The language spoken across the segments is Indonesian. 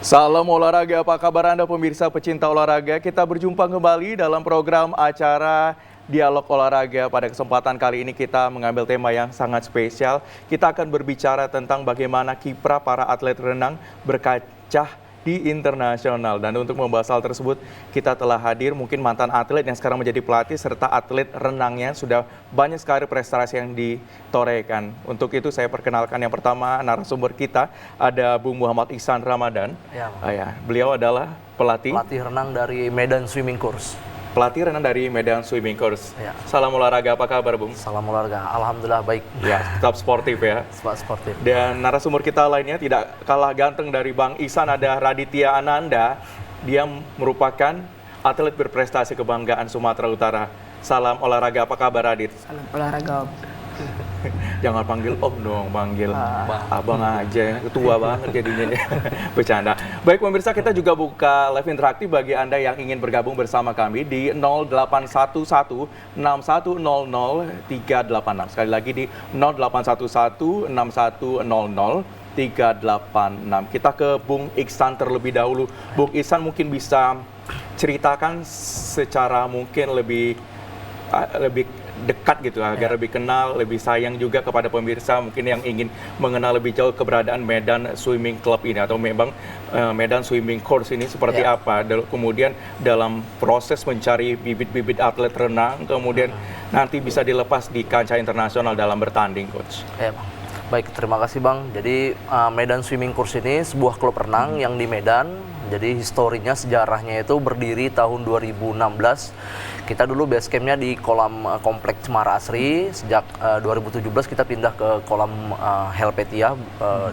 Salam olahraga, apa kabar Anda pemirsa pecinta olahraga? Kita berjumpa kembali dalam program acara Dialog Olahraga. Pada kesempatan kali ini kita mengambil tema yang sangat spesial. Kita akan berbicara tentang bagaimana kiprah para atlet renang berkaca di internasional. Dan untuk membahas hal tersebut, kita telah hadir mungkin mantan atlet yang sekarang menjadi pelatih serta atlet renangnya sudah banyak sekali prestasi yang ditorehkan. Untuk itu saya perkenalkan yang pertama narasumber kita ada Bung Muhammad Ihsan Ramadan. Beliau adalah pelatih renang dari Medan Swimming Course. Pelatih renang dari Medan Swimming Course. Ya. Salam olahraga, apa kabar Bung? Salam olahraga, alhamdulillah baik. Ya, tetap sportif ya. Sportif. Dan narasumber kita lainnya tidak kalah ganteng dari Bang Ihsan, ada Raditya Ananda. Dia merupakan atlet berprestasi kebanggaan Sumatera Utara. Salam olahraga, apa kabar Radit? Salam olahraga. Jangan panggil Om dong, panggil Abang aja, tua banget jadinya. Bercanda. Baik pemirsa, kita juga buka live interaktif bagi Anda yang ingin bergabung bersama kami di 0811 6100 386. Sekali lagi di 0811 6100 386. Kita ke Bung Ihsan terlebih dahulu. Bung Ihsan mungkin bisa ceritakan secara mungkin lebih dekat gitu agar lebih kenal, lebih sayang juga kepada pemirsa mungkin yang ingin mengenal lebih jauh keberadaan Medan Swimming Club ini atau memang Medan Swimming Course ini seperti apa. Kemudian dalam proses mencari bibit-bibit atlet renang, kemudian nanti bisa dilepas di kancah internasional dalam bertanding, Coach. Bang. Baik, terima kasih Bang. Jadi Medan Swimming Course ini sebuah klub renang yang di Medan. Jadi historinya, sejarahnya itu berdiri tahun 2016. Kita dulu base campnya di kolam komplek Cemara Asri. Sejak 2017 kita pindah ke kolam Helvetia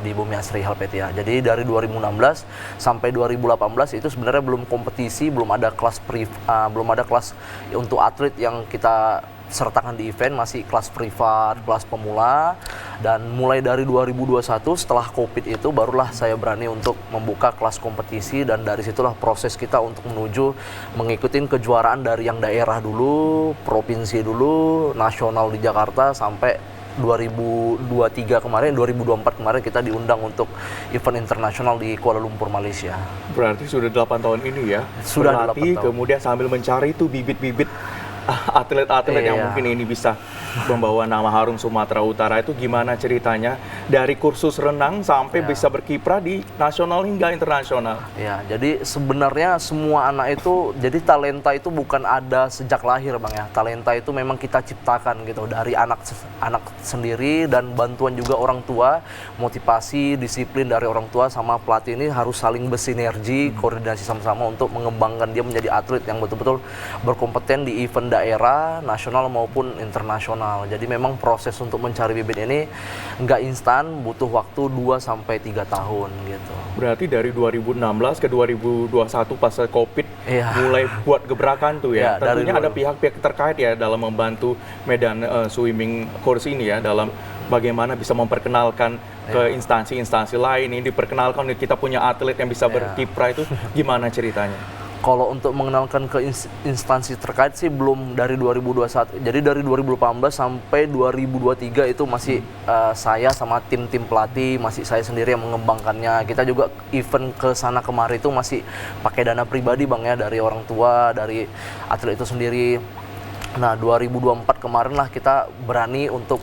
di Bumi Asri Helvetia. Jadi dari 2016 sampai 2018 itu sebenarnya belum kompetisi, belum ada kelas untuk atlet yang kita sertakan di event, masih kelas privat, kelas pemula. Dan mulai dari 2021 setelah COVID itu barulah saya berani untuk membuka kelas kompetisi, dan dari situlah proses kita untuk menuju mengikuti kejuaraan dari yang daerah dulu, provinsi dulu, nasional di Jakarta, sampai 2023 kemarin, 2024 kemarin kita diundang untuk event internasional di Kuala Lumpur, Malaysia. Berarti sudah 8 tahun ini ya? Sudah 8 tahun. Kemudian sambil mencari itu bibit-bibit atlet-atlet yang mungkin ini bisa membawa nama harum Sumatera Utara. Itu gimana ceritanya dari kursus renang sampai bisa berkiprah di nasional hingga internasional? Ya, jadi sebenarnya semua anak itu, jadi talenta itu bukan ada sejak lahir Bang ya. Talenta itu memang kita ciptakan gitu dari anak sendiri, dan bantuan juga orang tua, motivasi, disiplin dari orang tua sama pelatih ini harus saling bersinergi, koordinasi sama-sama untuk mengembangkan dia menjadi atlet yang betul-betul berkompeten di event daerah, nasional maupun internasional. Jadi memang proses untuk mencari bibit ini nggak instan, butuh waktu 2-3 tahun gitu. Berarti dari 2016 ke 2021 pas COVID mulai buat gebrakan tuh ya. Tentunya ada pihak-pihak terkait ya dalam membantu Medan Swimming Course ini ya, dalam bagaimana bisa memperkenalkan ke instansi-instansi lain. Ini diperkenalkan, kita punya atlet yang bisa berkiprah, itu gimana ceritanya? Kalau untuk mengenalkan ke instansi terkait sih belum dari 2021. Jadi dari 2018 sampai 2023 itu masih saya sama tim-tim pelatih, masih saya sendiri yang mengembangkannya. Kita juga event ke sana kemari itu masih pakai dana pribadi Bang ya, dari orang tua, dari atlet itu sendiri. Nah, 2024 kemarin lah kita berani untuk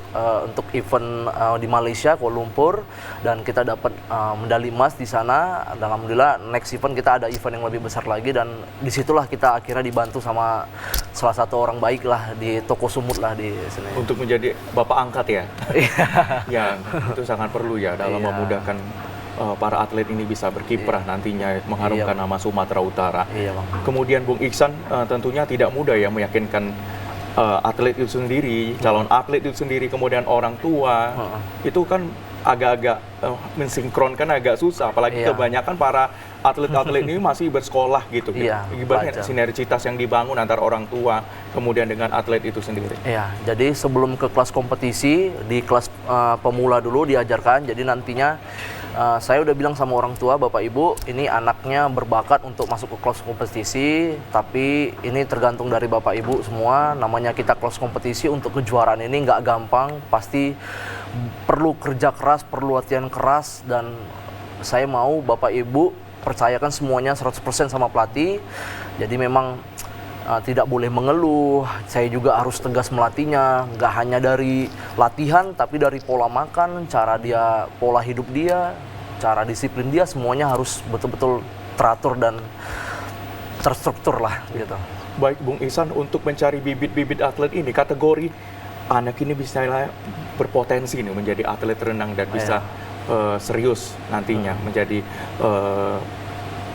event di Malaysia, Kuala Lumpur, dan kita dapat medali emas di sana. Alhamdulillah, next event kita ada event yang lebih besar lagi, dan disitulah kita akhirnya dibantu sama salah satu orang baik lah di Toko Sumut lah di sini. Untuk menjadi bapak angkat ya? Ya, itu sangat perlu ya dalam memudahkan para atlet ini bisa berkiprah nantinya mengharumkan nama Sumatera Utara. Bang. Kemudian Bung Ihsan tentunya tidak mudah ya meyakinkan atlet itu sendiri, calon atlet itu sendiri, kemudian orang tua. Itu kan agak-agak mensinkronkan agak susah, apalagi kebanyakan para atlet-atlet ini masih bersekolah gitu. Gimana sinergitas yang dibangun antara orang tua kemudian dengan atlet itu sendiri? Jadi sebelum ke kelas kompetisi, di kelas pemula dulu diajarkan. Jadi nantinya saya udah bilang sama orang tua, Bapak Ibu, ini anaknya berbakat untuk masuk ke kelas kompetisi, tapi ini tergantung dari Bapak Ibu semua. Namanya kita kelas kompetisi, untuk kejuaraan ini nggak gampang, pasti perlu kerja keras, perlu latihan keras, dan saya mau Bapak Ibu percayakan semuanya 100% sama pelatih. Jadi memang tidak boleh mengeluh, saya juga harus tegas melatihnya, nggak hanya dari latihan, tapi dari pola makan, pola hidup dia, cara disiplin dia, semuanya harus betul-betul teratur dan terstruktur lah gitu. Baik Bung Ihsan, untuk mencari bibit-bibit atlet ini, kategori anak ini bisa berpotensi nih menjadi atlet renang dan bisa serius nantinya menjadi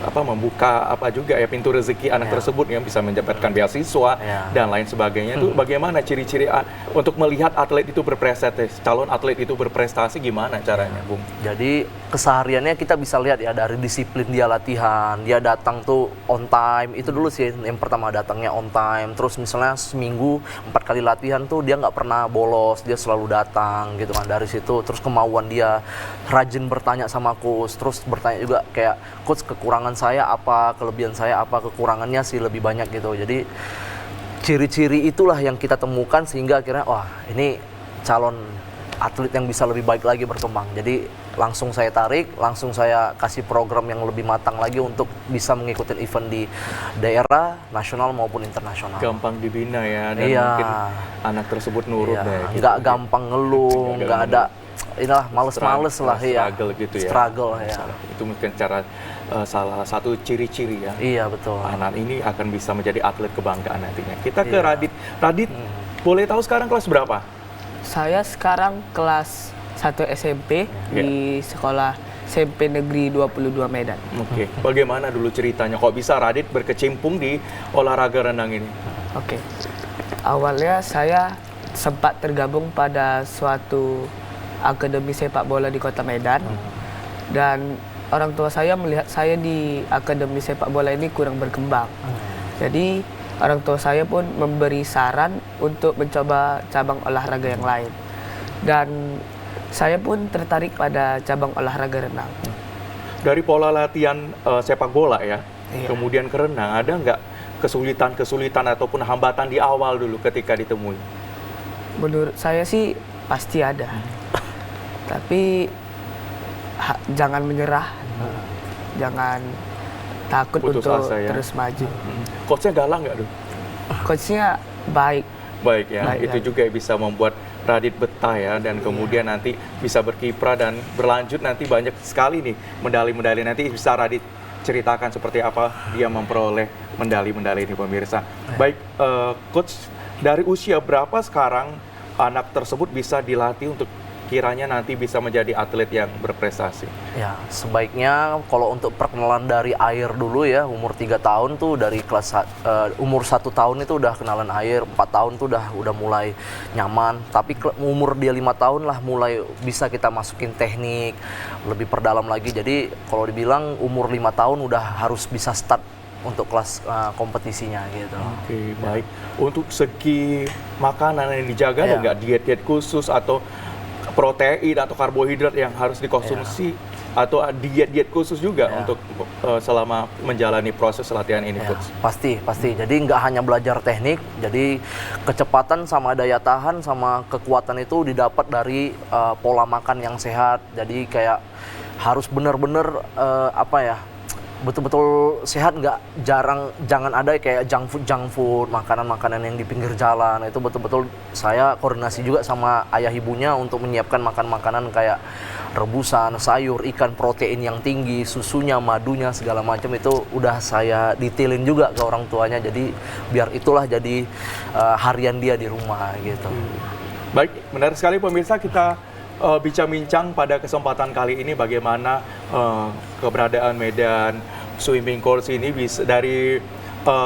membuka juga ya pintu rezeki anak tersebut yang bisa mendapatkan beasiswa dan lain sebagainya. Itu bagaimana ciri-ciri untuk melihat atlet itu berprestasi, calon atlet itu berprestasi, gimana caranya, Bung? Jadi kesehariannya kita bisa lihat ya dari disiplin dia latihan, dia datang tuh on time, itu dulu sih yang pertama, datangnya on time. Terus misalnya seminggu 4 kali latihan tuh dia nggak pernah bolos, dia selalu datang gitu kan. Dari situ terus kemauan dia, rajin bertanya sama coach, terus bertanya juga kayak, coach kekurangan saya apa, kelebihan saya apa, kekurangannya sih lebih banyak gitu. Jadi ciri-ciri itulah yang kita temukan sehingga akhirnya wah ini calon atlet yang bisa lebih baik lagi berkembang. Jadi langsung saya tarik, langsung saya kasih program yang lebih matang lagi untuk bisa mengikuti event di daerah, nasional maupun internasional. Gampang dibina ya, dan mungkin anak tersebut nurut deh. Nggak gampang ngeluh, nggak ada inilah males-males lah ya. Struggle gitu ya. Struggle ya. Itu mungkin salah satu ciri-ciri ya. Iya betul. Anak ini akan bisa menjadi atlet kebanggaan nantinya. Kita ke Radit. Radit, boleh tahu sekarang kelas berapa? Saya sekarang kelas 1 SMP di sekolah SMP Negeri 22 Medan. Oke. Bagaimana dulu ceritanya kok bisa Radit berkecimpung di olahraga renang ini? Oke. Awalnya saya sempat tergabung pada suatu akademi sepak bola di Kota Medan. Dan orang tua saya melihat saya di akademi sepak bola ini kurang berkembang. Jadi orang tua saya pun memberi saran untuk mencoba cabang olahraga yang lain. Dan saya pun tertarik pada cabang olahraga renang. Dari pola latihan sepak bola ya, Iya. kemudian ke renang, ada nggak kesulitan ataupun hambatan di awal dulu ketika ditemui? Menurut saya sih pasti ada. Tapi jangan menyerah. Jangan takut Putus untuk asa ya. terus maju. Coachnya galak nggak tuh? Coachnya baik. Baik ya, Baik, itu juga bisa membuat Radit betah ya, dan kemudian nanti bisa berkiprah dan berlanjut nanti banyak sekali nih medali-medali. Nanti bisa Radit ceritakan seperti apa dia memperoleh medali-medali ini pemirsa. Baik, Coach, dari usia berapa sekarang anak tersebut bisa dilatih untuk kiranya nanti bisa menjadi atlet yang berprestasi? Ya, sebaiknya kalau untuk perkenalan dari air dulu ya, umur 3 tahun tuh dari umur 1 tahun itu udah kenalan air, 4 tahun tuh udah mulai nyaman. Tapi umur dia 5 tahun lah mulai bisa kita masukin teknik, lebih perdalam lagi. Jadi kalau dibilang umur 5 tahun udah harus bisa start untuk kelas kompetisinya gitu. Oke, baik. Untuk segi makanan yang dijaga ada nggak diet-diet khusus atau protein atau karbohidrat yang harus dikonsumsi atau diet-diet khusus juga untuk selama menjalani proses latihan ini, Coach? Pasti. Jadi nggak hanya belajar teknik, jadi kecepatan sama daya tahan sama kekuatan itu didapat dari pola makan yang sehat. Jadi kayak harus benar-benar betul-betul sehat, jangan ada kayak junk food, makanan-makanan yang di pinggir jalan. Itu betul-betul saya koordinasi juga sama ayah ibunya untuk menyiapkan makanan-makanan kayak rebusan, sayur, ikan, protein yang tinggi, susunya, madunya, segala macam itu udah saya detailin juga ke orang tuanya. Jadi biar itulah jadi harian dia di rumah gitu. Baik, benar sekali pemirsa, kita bincang-bincang pada kesempatan kali ini bagaimana keberadaan Medan Swimming Course ini bisa dari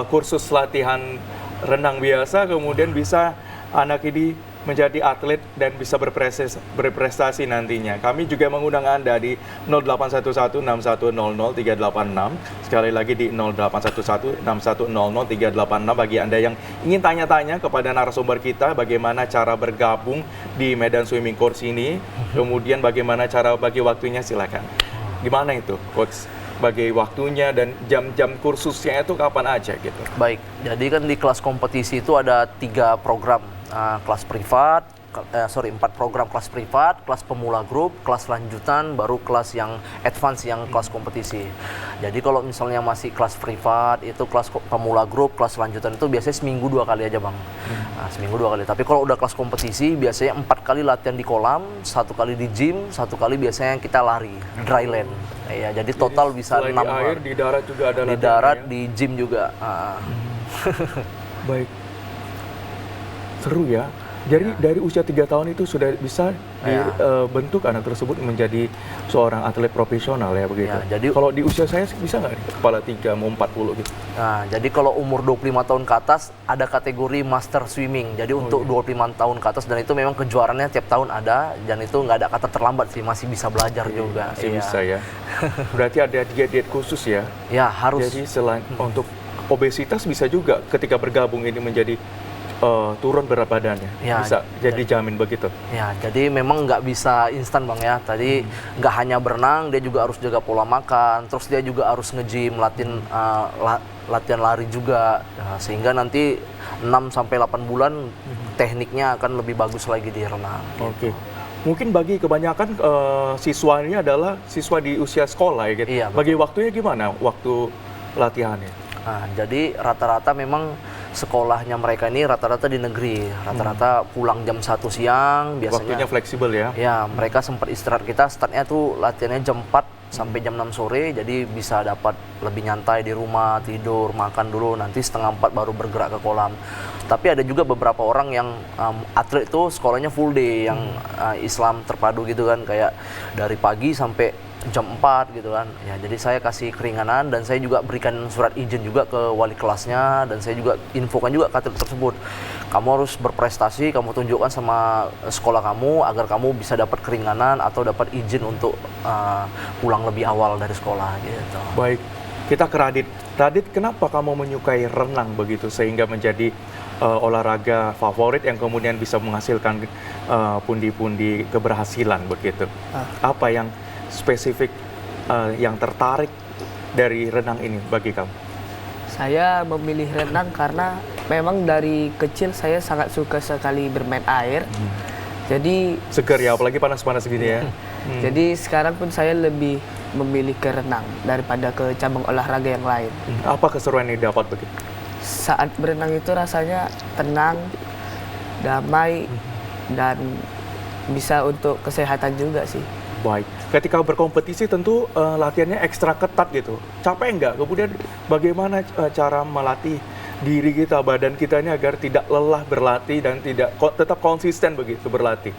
kursus latihan renang biasa kemudian bisa anak ini menjadi atlet dan bisa berprestasi nantinya. Kami juga mengundang Anda di 081161000386. Sekali lagi di 081161000386 bagi Anda yang ingin tanya-tanya kepada narasumber kita bagaimana cara bergabung di Medan Swimming Course ini, kemudian bagaimana cara bagi waktunya, silakan. Gimana itu, Coach? Bagi waktunya dan jam-jam kursusnya itu kapan aja gitu? Baik, jadi kan di kelas kompetisi itu ada 3 program. Kelas privat, 4 program kelas privat, kelas pemula grup, kelas lanjutan, baru kelas yang advance yang kelas kompetisi. Jadi kalau misalnya masih kelas privat itu kelas pemula grup, kelas lanjutan itu biasanya seminggu 2 kali aja bang. Nah, seminggu 2 kali. Tapi kalau udah kelas kompetisi biasanya 4 kali latihan di kolam, 1 kali di gym, 1 kali biasanya kita lari dry land. Ya, jadi total bisa 6 di air, di darat juga ada di latihan darat, ya? di gym juga. Baik. Seru ya. Jadi dari usia 3 tahun itu sudah bisa dibentuk anak tersebut menjadi seorang atlet profesional ya begitu. Ya, jadi kalau di usia saya bisa nggak nih, kepala 3 mau 40 gitu? Nah, jadi kalau umur 25 tahun ke atas ada kategori master swimming. Jadi untuk 25 tahun ke atas, dan itu memang kejuarannya tiap tahun ada, dan itu nggak ada kata terlambat sih, masih bisa belajar juga. Masih Iya. bisa ya. Berarti ada diet khusus ya. Ya, harus. Jadi selain untuk obesitas bisa juga ketika bergabung ini menjadi turun berat badannya. Ya, bisa jadi jamin begitu. Ya, jadi memang nggak bisa instan bang ya. Tadi nggak hanya berenang, dia juga harus jaga pola makan. Terus dia juga harus nge-gym, latihan lari juga. Nah, sehingga nanti 6-8 bulan tekniknya akan lebih bagus lagi di renang. Oke. Mungkin bagi kebanyakan siswa ini adalah siswa di usia sekolah ya gitu. Iya, betul. Bagi waktunya gimana waktu latihannya? Nah, jadi rata-rata memang sekolahnya mereka ini rata-rata di negeri. Rata-rata pulang jam 1 siang biasanya. Waktunya fleksibel ya? Ya, mereka sempat istirahat. Kita startnya tuh latihannya jam 4 sampai jam 6 sore, jadi bisa dapat lebih nyantai di rumah, tidur, makan dulu, nanti setengah 4 baru bergerak ke kolam. Tapi ada juga beberapa orang yang atlet itu sekolahnya full day, yang Islam terpadu gitu kan, kayak dari pagi sampai jam 4 gitu kan. Ya, jadi saya kasih keringanan, dan saya juga berikan surat izin juga ke wali kelasnya, dan saya juga infokan juga ke atlet tersebut. Kamu harus berprestasi, kamu tunjukkan sama sekolah kamu agar kamu bisa dapat keringanan atau dapat izin untuk pulang lebih awal dari sekolah gitu. Baik, kita ke Radit. Radit, kenapa kamu menyukai renang begitu sehingga menjadi olahraga favorit yang kemudian bisa menghasilkan pundi-pundi keberhasilan begitu? Apa yang spesifik yang tertarik dari renang ini bagi kamu? Saya memilih renang karena memang dari kecil saya sangat suka sekali bermain air. Jadi Seger ya, apalagi panas-panas gini ya. jadi sekarang pun saya lebih memilih ke renang daripada ke cabang olahraga yang lain. Apa keseruan yang didapat begitu? Saat berenang itu rasanya tenang, damai, dan bisa untuk kesehatan juga sih. Baik, ketika berkompetisi tentu latihannya ekstra ketat gitu. Capek nggak? Kemudian bagaimana cara melatih diri kita, badan kita ini agar tidak lelah berlatih dan tetap konsisten begitu berlatih?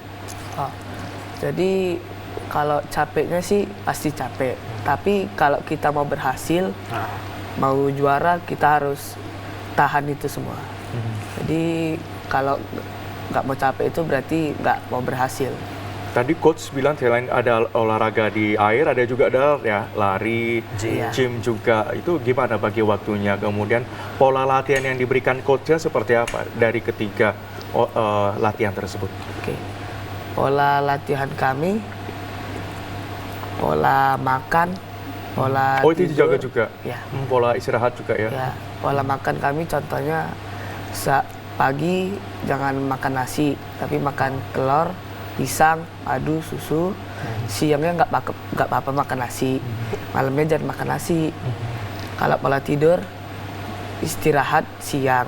Jadi kalau capeknya sih pasti capek. Tapi kalau kita mau berhasil, mau juara, kita harus tahan itu semua. Jadi kalau nggak mau capek itu berarti nggak mau berhasil. Tadi coach bilang selain ada olahraga di air, ada juga ada ya lari, gym juga. Itu gimana bagi waktunya? Kemudian pola latihan yang diberikan coachnya seperti apa dari ketiga latihan tersebut? Oke. Pola latihan kami, pola makan, pola itu dijaga juga? Ya. Pola istirahat juga ya? Ya, pola makan kami contohnya pagi jangan makan nasi, tapi makan telur, pisang, madu, susu. Siangnya nggak apa-apa makan nasi. Malamnya jangan makan nasi. Kalau pola tidur, istirahat siang.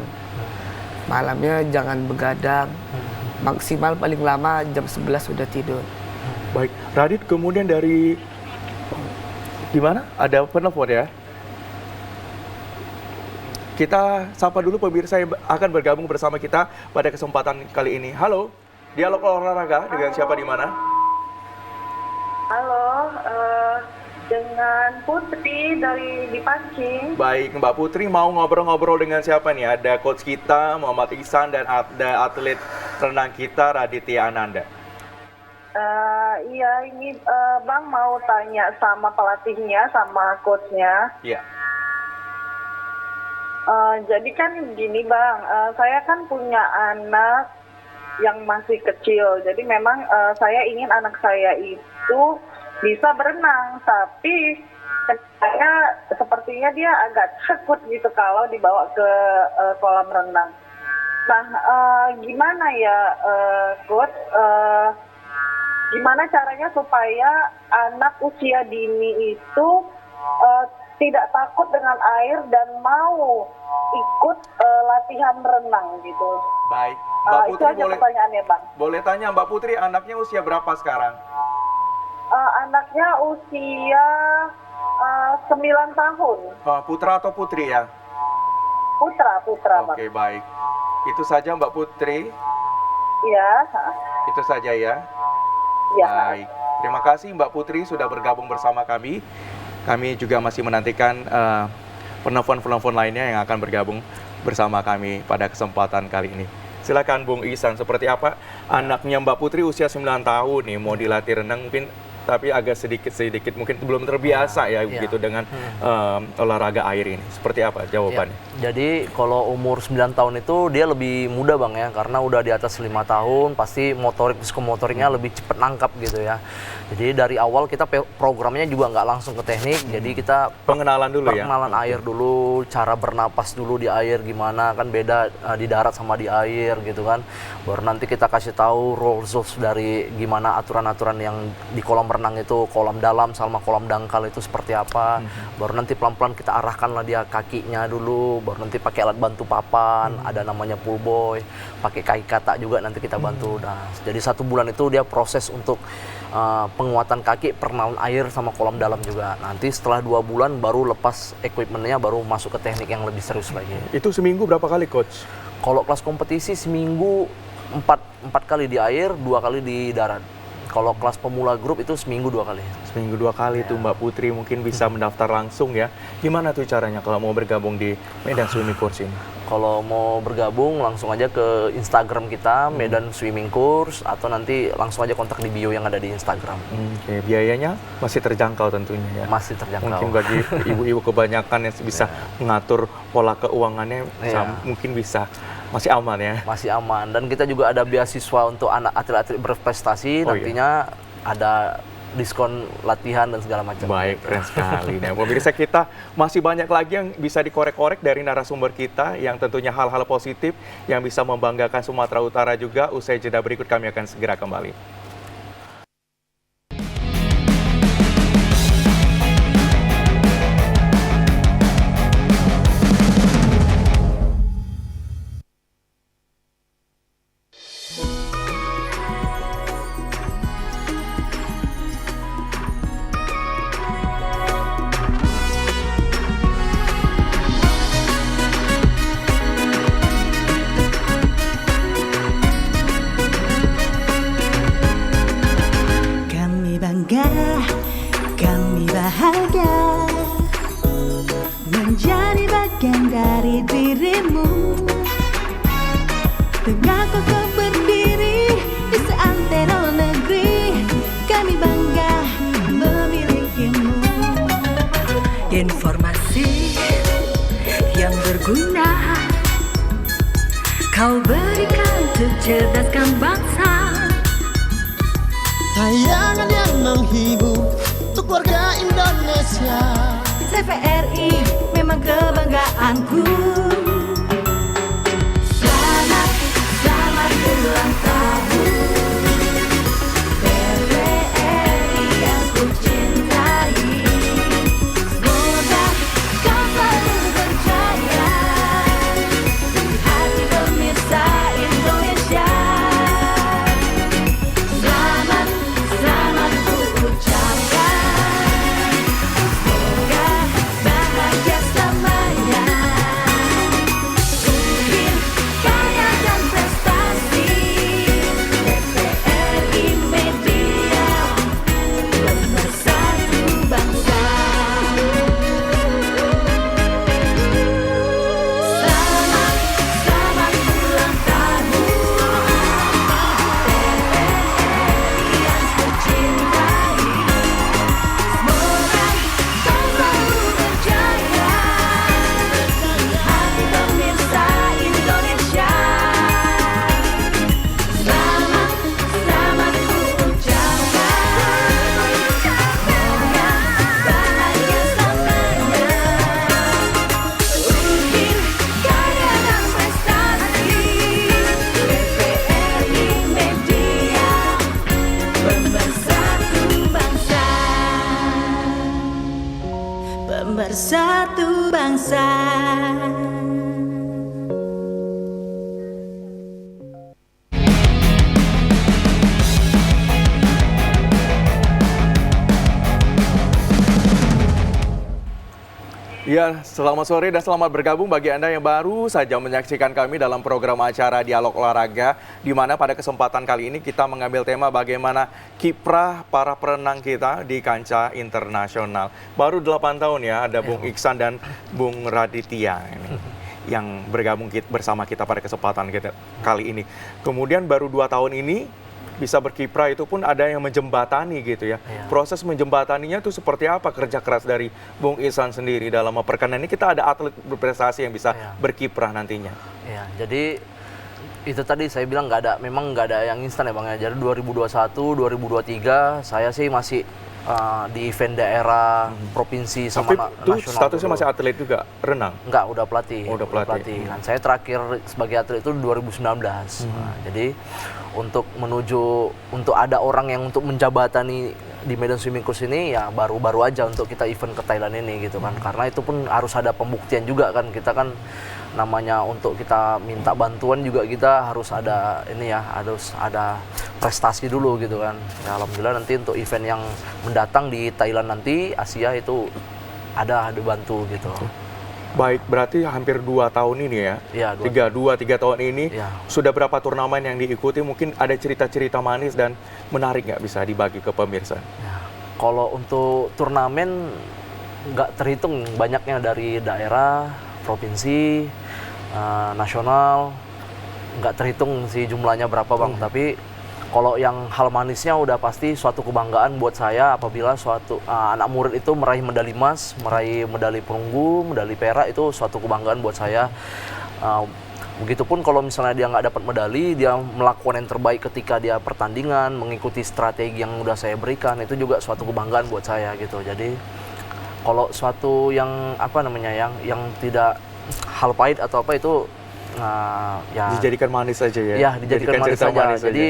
Malamnya jangan begadang. Maksimal paling lama jam 11 sudah tidur. Baik, Radit, kemudian dari gimana? Ada penelpon ya? Kita sapa dulu pemirsa yang akan bergabung bersama kita pada kesempatan kali ini. Halo, Dialog Olahraga dengan siapa di mana? Halo, dengan Putri dari Dipancing. Baik, Mbak Putri mau ngobrol-ngobrol dengan siapa nih? Ada coach kita Muhammad Ihsan dan ada atlet renang kita Raditya Ananda. Iya, ini Bang mau tanya sama pelatihnya, sama coachnya. Iya. Jadi kan gini Bang, saya kan punya anak yang masih kecil. Jadi memang saya ingin anak saya itu bisa berenang, tapi saya sepertinya dia agak takut gitu kalau dibawa ke kolam renang. Nah, gimana ya, Coach? Gimana caranya supaya anak usia dini itu tidak takut dengan air dan mau ikut latihan renang gitu? Baik, Mbak Itu Putri aja pertanyaannya, Bang. boleh tanya Mbak Putri, anaknya usia berapa sekarang? Anaknya usia 9 tahun. Putra atau putri ya? Putra, Bang. Oke, baik. Itu saja Mbak Putri. Iya. Itu saja ya. Iya. Baik. Terima kasih Mbak Putri sudah bergabung bersama kami. Kami juga masih menantikan penelpon-penelpon lainnya yang akan bergabung bersama kami pada kesempatan kali ini. Silakan Bung Ihsan, seperti apa anaknya Mbak Putri usia 9 tahun nih mau dilatih renang mungkin tapi agak sedikit mungkin belum terbiasa ya begitu dengan olahraga air ini. Seperti apa jawabannya? Jadi kalau umur 9 tahun itu dia lebih muda Bang ya, karena udah di atas 5 tahun pasti psikomotoriknya lebih cepat nangkap gitu ya. Jadi dari awal kita programnya juga nggak langsung ke teknik, jadi kita Pengenalan dulu ya? Pengenalan air dulu, cara bernapas dulu di air gimana, kan beda di darat sama di air gitu kan. Baru nanti kita kasih tahu rules dari gimana aturan-aturan yang di kolam renang itu, kolam dalam sama kolam dangkal itu seperti apa. Baru nanti pelan-pelan kita arahkanlah dia kakinya dulu, baru nanti pakai alat bantu papan, ada namanya pull boy, pakai kaki kata juga nanti kita bantu. Nah, jadi 1 bulan itu dia proses untuk penguatan kaki, perkenalan air sama kolam dalam juga. Nanti setelah 2 bulan baru lepas equipmentnya, baru masuk ke teknik yang lebih serius lagi. Itu seminggu berapa kali Coach? Kalau kelas kompetisi seminggu 4 kali di air, 2 kali di darat. Kalau kelas pemula grup itu seminggu 2 kali. Seminggu 2 kali tuh Mbak Putri mungkin bisa mendaftar langsung ya. Gimana tuh caranya kalau mau bergabung di Medan Swimming Course ini? Kalau mau bergabung langsung aja ke Instagram kita, Medan Swimming Course, atau nanti langsung aja kontak di bio yang ada di Instagram. Oke, biayanya masih terjangkau tentunya ya. Masih terjangkau. Mungkin bagi ibu-ibu kebanyakan yang bisa mengatur pola keuangannya, mungkin bisa masih aman ya. Masih aman, dan kita juga ada beasiswa untuk anak atlet-atlet berprestasi, nantinya ada diskon latihan dan segala macam. Baik, keren sekali. Nah, pemirsa, kita masih banyak lagi yang bisa dikorek-korek dari narasumber kita yang tentunya hal-hal positif yang bisa membanggakan Sumatera Utara juga. Usai jeda berikut kami akan segera kembali. Kami bahagia menjadi bagian dari dirimu. Tegak kokoh berdiri di seantero negeri. Kami bangga memilikimu. Informasi yang berguna kau berikan untuk cerdaskan bangsa. Tayangan yang menghibur untuk warga Indonesia. TVRI memang kebanggaanku. Selamat ulang tahun TVRI yang ku cintai. Semoga kau selalu berjaya di hati pemirsa Indonesia. Selamat ku ucapkan. Semoga bahagia selamanya. bangsa. Ya, selamat sore dan selamat bergabung bagi Anda yang baru saja menyaksikan kami dalam program acara Dialog Olahraga, di mana pada kesempatan kali ini kita mengambil tema bagaimana kiprah para perenang kita di kancah internasional. Baru 8 tahun ya, ada Bung Iksan dan Bung Raditya ini yang bergabung bersama kita pada kesempatan kita kali ini. Kemudian baru 2 tahun ini bisa berkiprah itu pun ada yang menjembatani gitu ya. Proses menjembataninya itu seperti apa kerja keras dari Bung Ihsan sendiri dalam memperkenalkan ini kita ada atlet berprestasi yang bisa berkiprah nantinya. Ya, jadi itu tadi saya bilang memang nggak ada yang instan ya Bang ya. Jadi 2021, 2023 saya sih masih di event daerah, provinsi Tapi sama itu nasional. statusnya dulu. masih atlet juga renang. Enggak, udah pelatih. Oh, udah pelatih. Kan saya terakhir sebagai atlet itu 2019. Nah, jadi untuk ada orang yang untuk menjabatani di Medan Swimming Course ini ya baru-baru aja untuk kita event ke Thailand ini gitu kan. Karena itu pun harus ada pembuktian juga kan. Kita kan namanya untuk kita minta bantuan juga kita harus ada harus ada prestasi dulu gitu kan. Ya, alhamdulillah nanti untuk event yang mendatang di Thailand nanti Asia itu ada dibantu gitu. Baik, berarti hampir 2 tahun ini ya. Iya, 3 tahun ini Iya. sudah berapa turnamen yang diikuti? Mungkin ada cerita-cerita manis dan menarik nggak bisa dibagi ke pemirsa? Ya, kalau untuk turnamen nggak terhitung banyaknya dari daerah, provinsi, nasional, nggak terhitung sih jumlahnya berapa Bang. Tapi kalau yang hal manisnya udah pasti suatu kebanggaan buat saya apabila suatu anak murid itu meraih medali emas, meraih medali perunggu, medali perak, itu suatu kebanggaan buat saya. Begitupun kalau misalnya dia nggak dapat medali, dia melakukan yang terbaik ketika dia pertandingan, mengikuti strategi yang udah saya berikan, itu juga suatu kebanggaan buat saya gitu. Jadi kalau suatu yang yang tidak hal pahit atau apa itu ya Dijadikan manis saja ya? ya dijadikan manis cerita saja. manis Jadi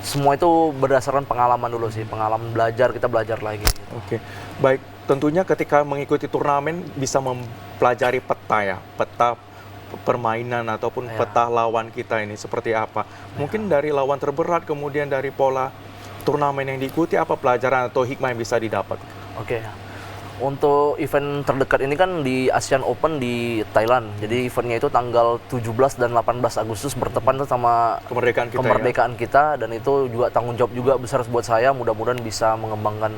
semua itu berdasarkan pengalaman dulu sih, pengalaman belajar, kita belajar lagi. Oke, baik. Tentunya ketika mengikuti turnamen bisa mempelajari peta ya, peta permainan ataupun peta lawan kita ini seperti apa. Mungkin dari lawan terberat, kemudian dari pola turnamen yang diikuti, apa pelajaran atau hikmah yang bisa didapat? Oke. Untuk event terdekat ini kan di Asian Open di Thailand. Jadi eventnya itu tanggal 17 dan 18 Agustus bertepatan sama Kemerdekaan kita, dan itu juga tanggung jawab juga besar buat saya. Mudah-mudahan bisa mengembangkan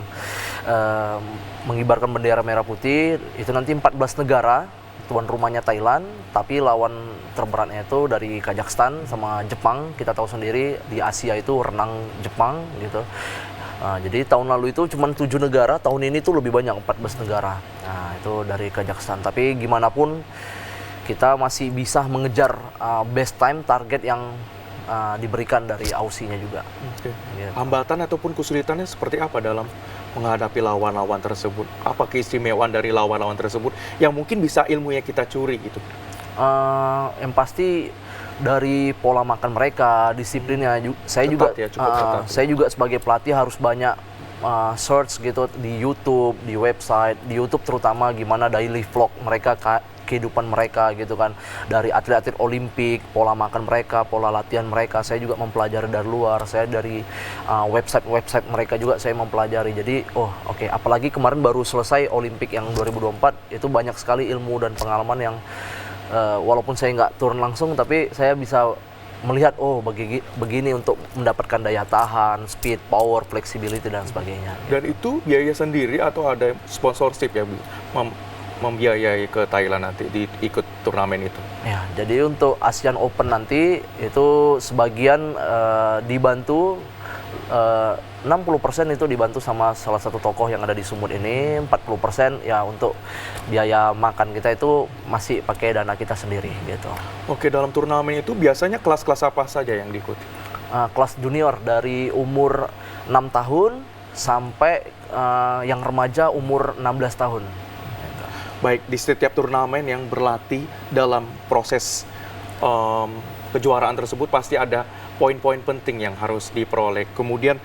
mengibarkan bendera merah putih. Itu nanti 14 negara, tuan rumahnya Thailand, tapi lawan terberatnya itu dari Kazakhstan sama Jepang. Kita tahu sendiri di Asia itu renang Jepang gitu. Jadi tahun lalu itu cuma 7 negara, tahun ini tuh lebih banyak, 14 negara. Nah, itu dari Kazakhstan. Tapi gimana pun kita masih bisa mengejar best time target yang diberikan dari AUSI-nya juga. Oke. Gitu. Hambatan ataupun kesulitannya seperti apa dalam menghadapi lawan-lawan tersebut? Apa keistimewaan dari lawan-lawan tersebut yang mungkin bisa ilmunya kita curi gitu? Yang pasti dari pola makan mereka, disiplinnya. Ketat ya, cukup ketat. Saya juga sebagai pelatih harus banyak search gitu di YouTube, di website, di YouTube terutama gimana daily vlog mereka, kehidupan mereka gitu kan. Dari atlet-atlet Olimpik, pola makan mereka, pola latihan mereka, saya juga mempelajari dari luar. Saya dari website mereka juga saya mempelajari. Jadi, apalagi kemarin baru selesai Olimpik yang 2024, itu banyak sekali ilmu dan pengalaman yang walaupun saya nggak turun langsung, tapi saya bisa melihat begini untuk mendapatkan daya tahan, speed, power, flexibility dan sebagainya. Dan itu biaya sendiri atau ada sponsorship ya membiayai ke Thailand nanti ikut turnamen itu? Ya, jadi untuk Asian Open nanti itu sebagian dibantu 60% itu dibantu sama salah satu tokoh yang ada di Sumut ini, 40% ya untuk biaya makan kita itu masih pakai dana kita sendiri gitu. Oke, dalam turnamen itu biasanya kelas-kelas apa saja yang diikuti? Kelas junior dari umur 6 tahun sampai yang remaja umur 16 tahun. Baik, di setiap turnamen yang berlatih dalam proses kejuaraan tersebut pasti ada poin-poin penting yang harus diperoleh. Kemudian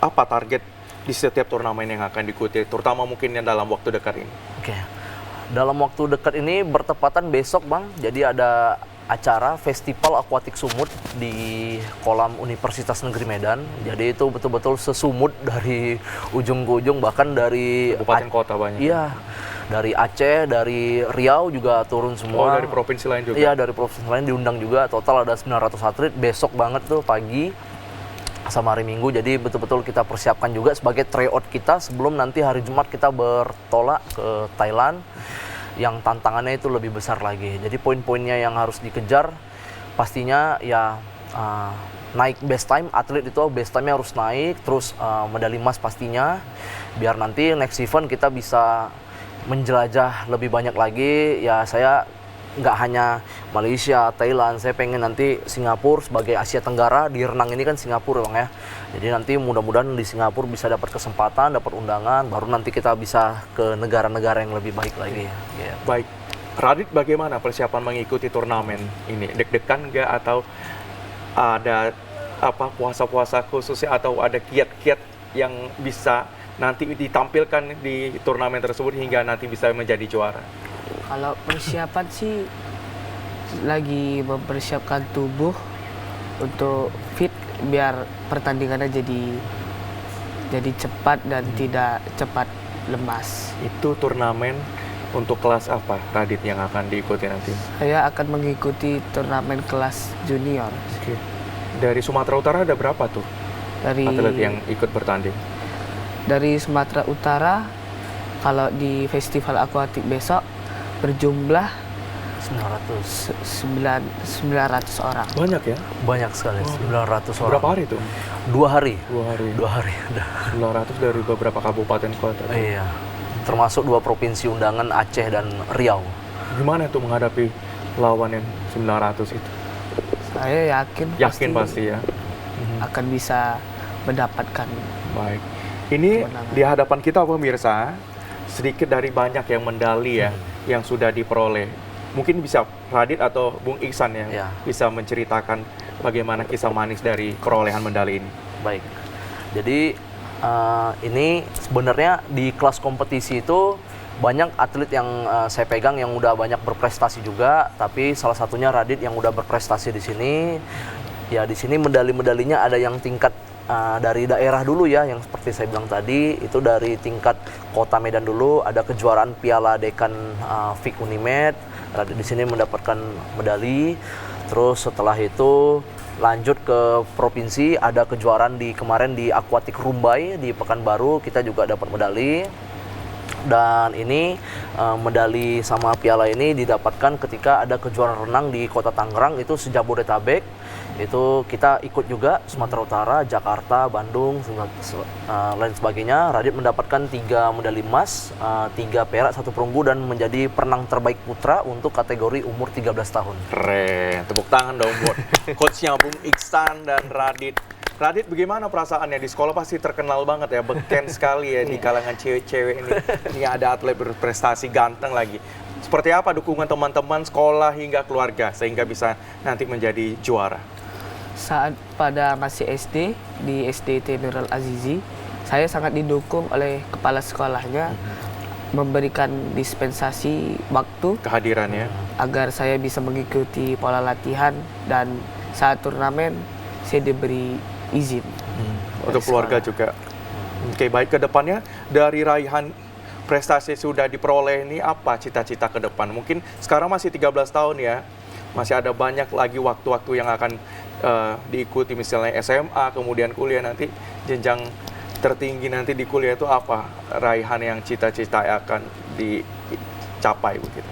apa target di setiap turnamen yang akan diikuti, terutama mungkin yang dalam waktu dekat ini? Oke. Dalam waktu dekat ini bertepatan besok Bang, jadi ada acara Festival Akuatik Sumut di kolam Universitas Negeri Medan. Jadi itu betul-betul sesumut dari ujung ke ujung, bahkan dari Kabupaten kota banyak. Iya, dari Aceh, dari Riau juga turun Oh, semua. dari provinsi lain juga. Iya, dari provinsi lain diundang juga. Total ada 900 atlet. Besok banget tuh pagi sama hari Minggu. Jadi betul-betul kita persiapkan juga sebagai tryout kita sebelum nanti hari Jumat kita bertolak ke Thailand yang tantangannya itu lebih besar lagi. Jadi poin-poinnya yang harus dikejar pastinya ya naik best time, atlet itu best time-nya harus naik, terus medali emas pastinya biar nanti next event kita bisa menjelajah lebih banyak lagi. Ya saya nggak hanya Malaysia, Thailand, saya pengen nanti Singapura sebagai Asia Tenggara. Di renang ini kan Singapura Bang ya, jadi nanti mudah-mudahan di Singapura bisa dapat kesempatan, dapat undangan, baru nanti kita bisa ke negara-negara yang lebih baik lagi ya. Baik, Radit bagaimana persiapan mengikuti turnamen ini? Deg-degan nggak atau ada apa puasa-puasa khususnya atau ada kiat-kiat yang bisa nanti ditampilkan di turnamen tersebut hingga nanti bisa menjadi juara? Kalau persiapan sih lagi mempersiapkan tubuh untuk fit biar pertandingannya jadi cepat dan tidak cepat lemas. Itu turnamen untuk kelas apa, Radit, yang akan diikuti nanti? Saya akan mengikuti turnamen kelas junior Oke. Dari Sumatera Utara ada berapa tuh dari atlet yang ikut bertanding? dari Sumatera Utara. Kalau di festival akuatik besok berjumlah 900 orang. Banyak ya? Banyak sekali, 900 orang. Berapa hari tuh? 2 hari. 2 hari. 2 hari udah. 900 dari beberapa kabupaten kota. Tuh. Iya. Termasuk 2 provinsi undangan, Aceh dan Riau. Gimana tuh menghadapi lawan yang 900 itu? Saya yakin Pasti ya. akan bisa mendapatkan. Baik. Ini Kemenangan. di hadapan kita pemirsa, sedikit dari banyak yang medali ya yang sudah diperoleh. Mungkin bisa Radit atau Bung Iksan yang Ya. bisa menceritakan bagaimana kisah manis dari perolehan medali ini. Baik. Jadi ini sebenarnya di kelas kompetisi itu banyak atlet yang saya pegang yang udah banyak berprestasi juga, tapi salah satunya Radit yang udah berprestasi di sini. Ya di sini medali-medalinya ada yang tingkat dari daerah dulu ya, yang seperti saya bilang tadi itu dari tingkat kota Medan dulu, ada kejuaraan Piala Dekan FIK Unimed. Radit di sini mendapatkan medali. Terus setelah itu lanjut ke provinsi, ada kejuaraan kemarin di Akuatik Rumbai di Pekanbaru, kita juga dapat medali. Dan ini medali sama piala ini didapatkan ketika ada kejuaraan renang di Kota Tangerang, itu sejabodetabek. Itu kita ikut juga Sumatera Utara, Jakarta, Bandung, lain sebagainya. Radit mendapatkan 3 medali emas, 3 perak, 1 perunggu, dan menjadi perenang terbaik putra untuk kategori umur 13 tahun. Keren, tepuk tangan dong buat coachnya Bung Iksan dan Radit. Radit, bagaimana perasaannya di sekolah? Pasti terkenal banget ya, beken sekali ya di kalangan cewek-cewek ini. Ini ada atlet berprestasi ganteng lagi. Seperti apa dukungan teman-teman sekolah hingga keluarga sehingga bisa nanti menjadi juara? Saat pada masih SD di SDT Nurul Azizi, saya sangat didukung oleh kepala sekolahnya memberikan dispensasi waktu Kehadirannya. agar saya bisa mengikuti pola latihan, dan saat turnamen saya diberi izin. Untuk keluarga juga. Oke, baik, ke depannya dari raihan prestasi sudah diperoleh ini apa cita-cita ke depan? Mungkin sekarang masih 13 tahun ya, masih ada banyak lagi waktu-waktu yang akan diikuti, misalnya SMA, kemudian kuliah, nanti jenjang tertinggi nanti di kuliah itu apa raihan yang cita-cita akan dicapai begitu?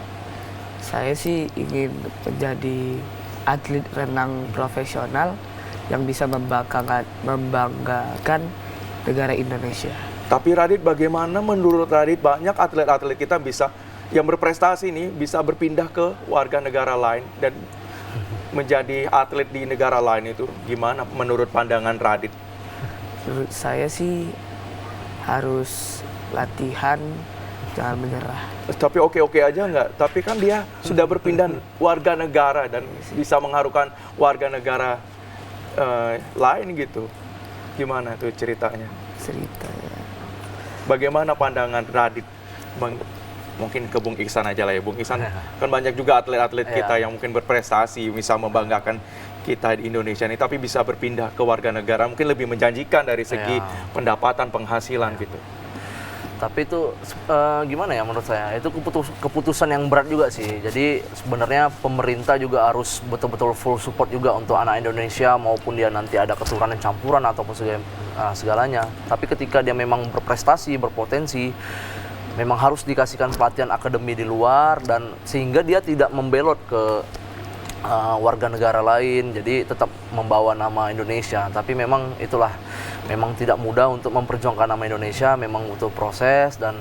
Saya sih ingin menjadi atlet renang profesional yang bisa membanggakan negara Indonesia. Tapi Radit, bagaimana menurut Radit banyak atlet-atlet kita bisa yang berprestasi ini bisa berpindah ke warga negara lain dan menjadi atlet di negara lain, itu gimana menurut pandangan Radit? Menurut saya sih harus latihan, jangan menyerah. Tapi oke-oke aja nggak? Tapi kan dia sudah berpindah warga negara dan bisa mengharukan warga negara lain gitu. Gimana tuh ceritanya? Ceritanya. Bagaimana pandangan Radit mungkin ke Bung Iksan aja lah ya. Bung Iksan kan banyak juga atlet-atlet kita yang mungkin berprestasi, bisa membanggakan kita di Indonesia ini, tapi bisa berpindah ke warga negara mungkin lebih menjanjikan dari segi pendapatan, penghasilan gitu. Tapi itu gimana ya menurut saya, itu keputusan yang berat juga sih. Jadi sebenarnya pemerintah juga harus betul-betul full support juga untuk anak Indonesia, maupun dia nanti ada keturunan campuran ataupun segalanya. Tapi ketika dia memang berprestasi, berpotensi, memang harus dikasihkan pelatihan akademi di luar, dan sehingga dia tidak membelot ke warga negara lain, jadi tetap membawa nama Indonesia. Tapi memang itulah, memang tidak mudah untuk memperjuangkan nama Indonesia, memang butuh proses. Dan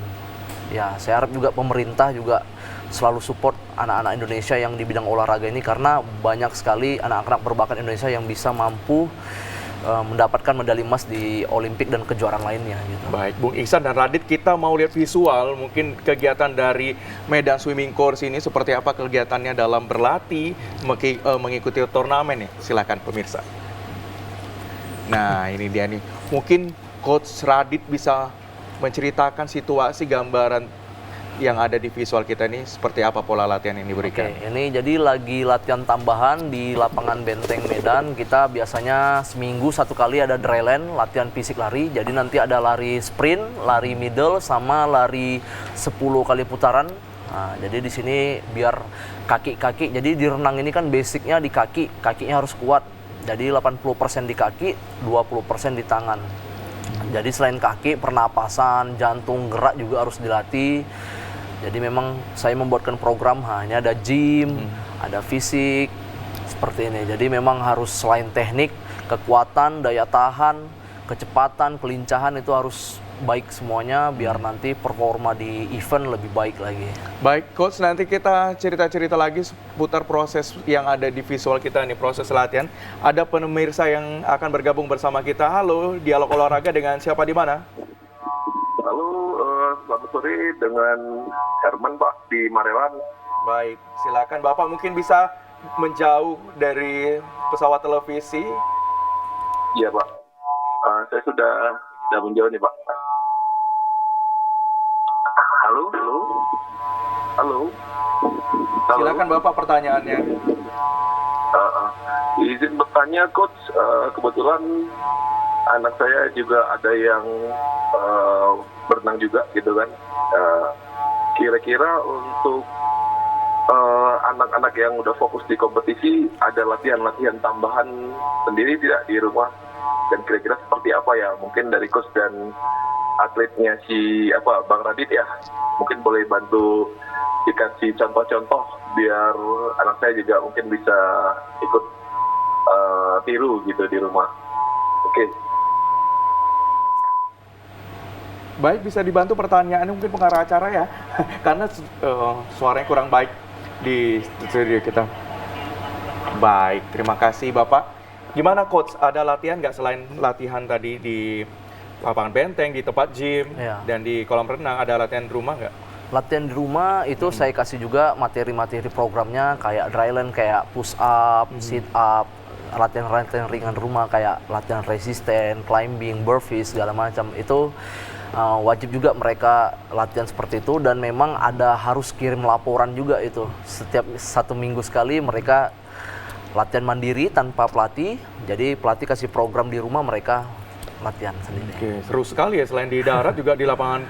ya saya harap juga pemerintah juga selalu support anak-anak Indonesia yang di bidang olahraga ini, karena banyak sekali anak-anak berbakat Indonesia yang bisa mampu mendapatkan medali emas di Olimpik dan kejuaraan lainnya gitu. Baik, Bung Iksan dan Radit, kita mau lihat visual mungkin kegiatan dari Medan Swimming Course ini seperti apa kegiatannya dalam berlatih, mengikuti turnamen nih. Silakan pemirsa. Nah, ini dia nih. Mungkin Coach Radit bisa menceritakan situasi gambaran yang ada di visual kita ini, seperti apa pola latihan yang diberikan. Oke, ini jadi lagi latihan tambahan di lapangan Benteng Medan. Kita biasanya seminggu satu kali ada dryland, latihan fisik lari. Jadi nanti ada lari sprint, lari middle, sama lari 10 kali putaran. Nah, jadi di sini biar kaki-kaki, jadi di renang ini kan basicnya di kaki, kakinya harus kuat. Jadi 80% di kaki, 20% di tangan. Jadi selain kaki, pernapasan, jantung, gerak juga harus dilatih. Jadi memang saya membuatkan program, hanya ada gym, ada fisik, seperti ini. Jadi memang harus selain teknik, kekuatan, daya tahan, kecepatan, kelincahan itu harus baik semuanya, biar nanti performa di event lebih baik lagi. Baik, Coach, nanti kita cerita-cerita lagi seputar proses yang ada di visual kita nih, proses latihan. Ada pemirsa yang akan bergabung bersama kita. Halo, Dialog Olahraga dengan siapa di mana? Halo, selamat sore dengan Herman, Pak, di Marelan. Baik, silakan Bapak mungkin bisa menjauh dari pesawat televisi. Iya, Pak. Saya sudah menjauh nih, Pak. Halo, halo. Halo. Halo. Silakan Bapak pertanyaannya. Izin bertanya, Coach. Kebetulan anak saya juga ada yang berenang juga, gitu kan. Kira-kira untuk anak-anak yang udah fokus di kompetisi, ada latihan-latihan tambahan sendiri tidak di rumah? Dan kira-kira seperti apa ya? Mungkin dari coach dan atletnya Bang Radit ya, mungkin boleh bantu dikasih contoh-contoh biar anak saya juga mungkin bisa ikut tiru gitu di rumah. Oke. Baik, bisa dibantu pertanyaannya mungkin pengarah acara ya, karena suaranya kurang baik di studio kita. Baik, terima kasih Bapak. Gimana Coach, ada latihan nggak selain latihan tadi di lapangan benteng, di tempat gym, dan di kolam renang, ada latihan di rumah nggak? Latihan di rumah itu saya kasih juga materi-materi programnya, kayak dryland, kayak push up, sit up, latihan-latihan ringan rumah kayak latihan resisten, climbing, burpees, segala macam. Itu wajib juga mereka latihan seperti itu, dan memang ada harus kirim laporan juga itu. Setiap 1 minggu sekali mereka latihan mandiri tanpa pelatih. Jadi pelatih kasih program di rumah, mereka latihan sendiri. Oke, seru sekali ya, selain di darat juga di lapangan